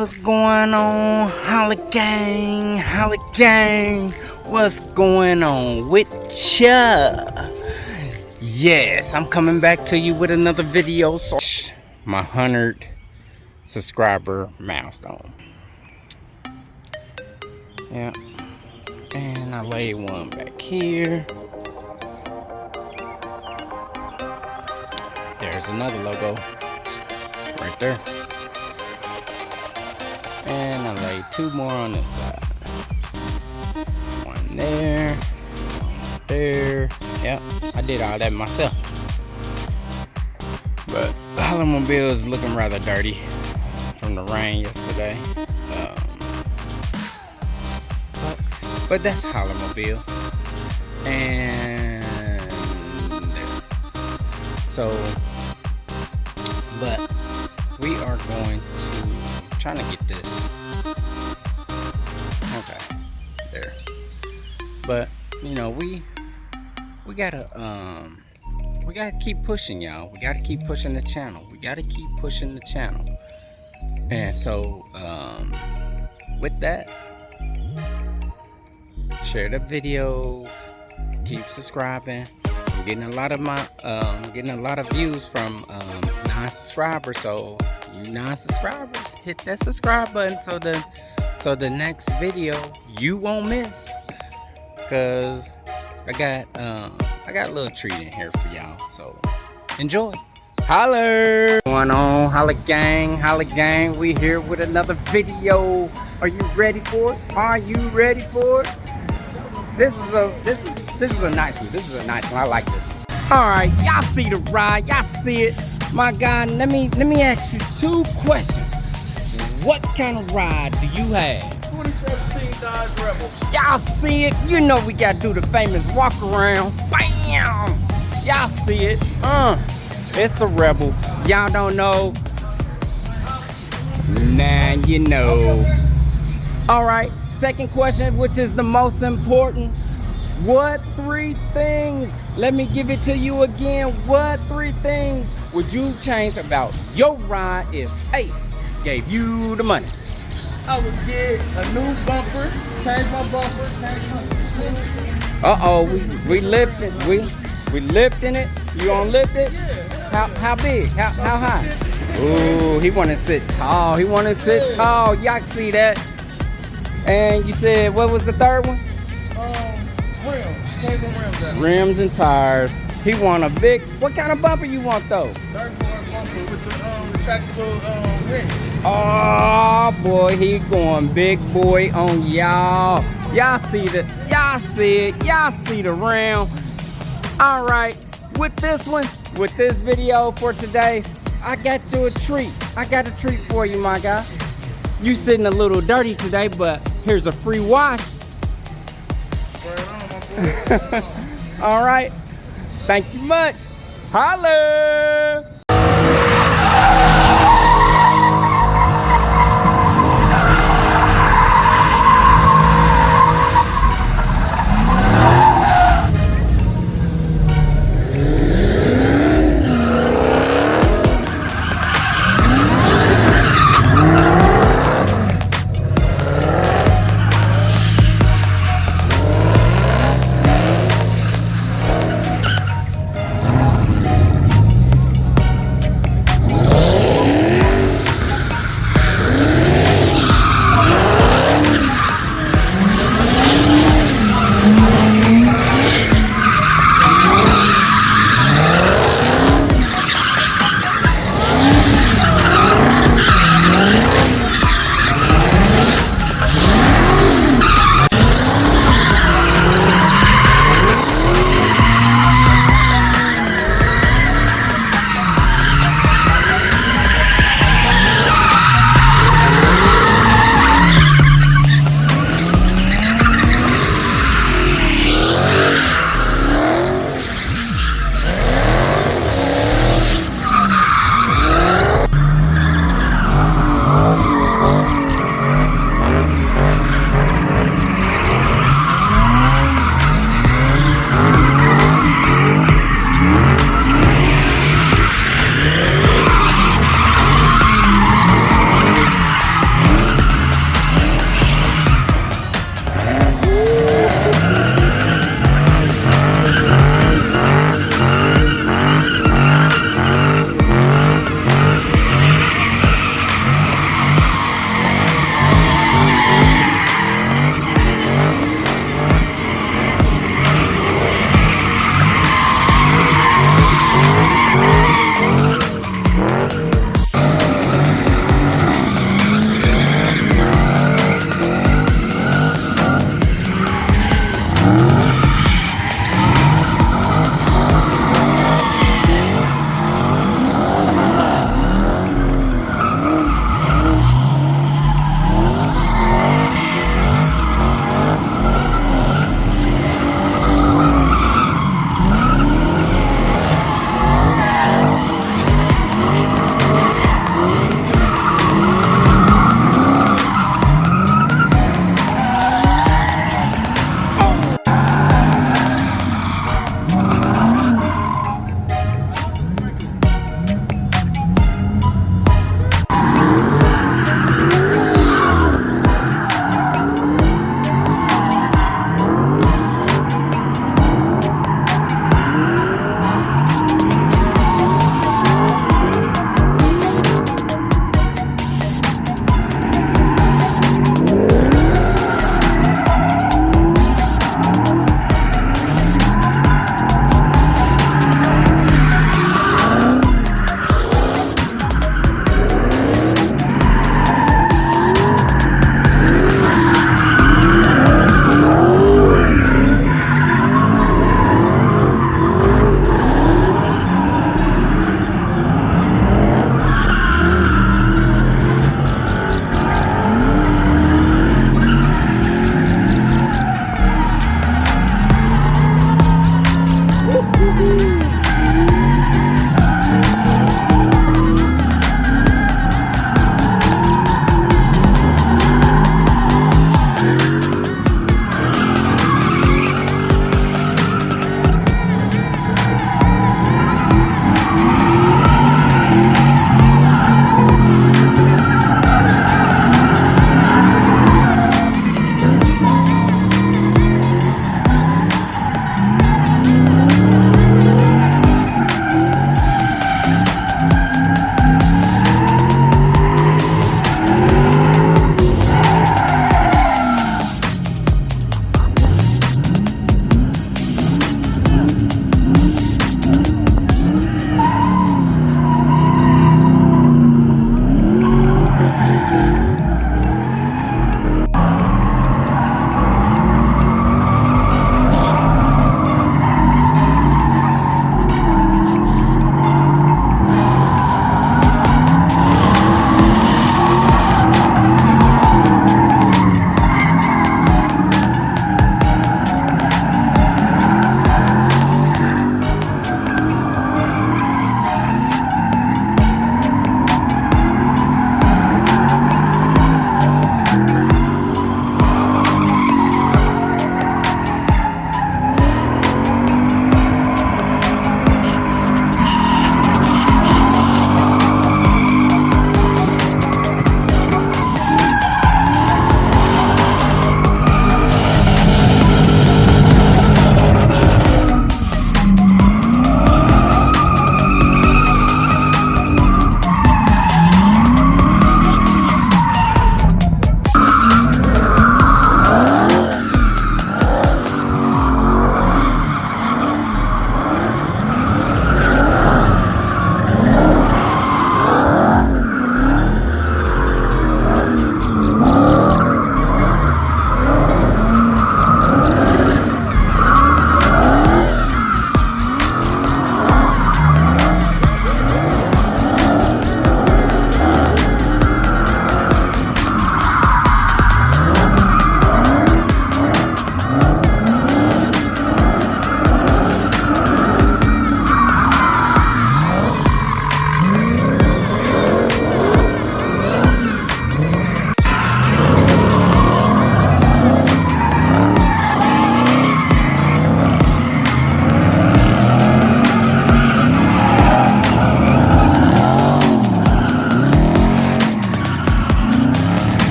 What's going on, Holla Gang? Holla Gang, what's going on with ya? Yes, I'm coming back to you with another video. So my 100 subscriber milestone. Yeah, and I laid one back here. There's another logo right there. And I laid two more on this side. One there, one there. Yep, I did all that myself. But the Hollerrrr is looking rather dirty from the rain yesterday. But that's Hollerrrr. And so, but we are going to trying to get this. Okay, there. But you know, we gotta keep pushing, y'all. We gotta keep pushing the channel. We gotta keep pushing the channel. And so with that, share the videos, keep subscribing. I'm getting a lot of views from non-subscribers. So you non-subscribers, hit that subscribe button so the next video you won't miss. Cause I got a little treat in here for y'all. So enjoy. Holler! What's going on, Holla Gang? Holla Gang, we here with another video. Are you ready for it? Are you ready for it? This is a nice one. This is a nice one. I like this one. Alright, y'all see the ride, y'all see it. My guy, let me ask you two questions. What kind of ride do you have? 2017 Dodge Rebel. Y'all see it? You know we gotta do the famous walk around. Bam! Y'all see it? It's a Rebel. Y'all don't know? Nah, you know. Alright, second question, which is the most important. What three things, let me give it to you again, what three things would you change about your ride if Ace gave you the money? I would get a new bumper, change my bumper, change my suspension. Uh-oh, we lifting, we lifting it. You gonna lift it? Yeah. How big? How high? Ooh, he wanna sit tall. He wanna sit tall. Y'all can see that. And you said, what was the third one? Rims. Change the rims out. Rims and tires. He want a big, what kind of bumper you want though? 34 bumper with the retractable wrench. Oh boy, he going big boy on y'all. Y'all see the, y'all see it, y'all see the ram. All right, with this one, with this video for today, I got you a treat. I got a treat for you, my guy. You sitting a little dirty today, but here's a free wash. All right, thank you much. Holler!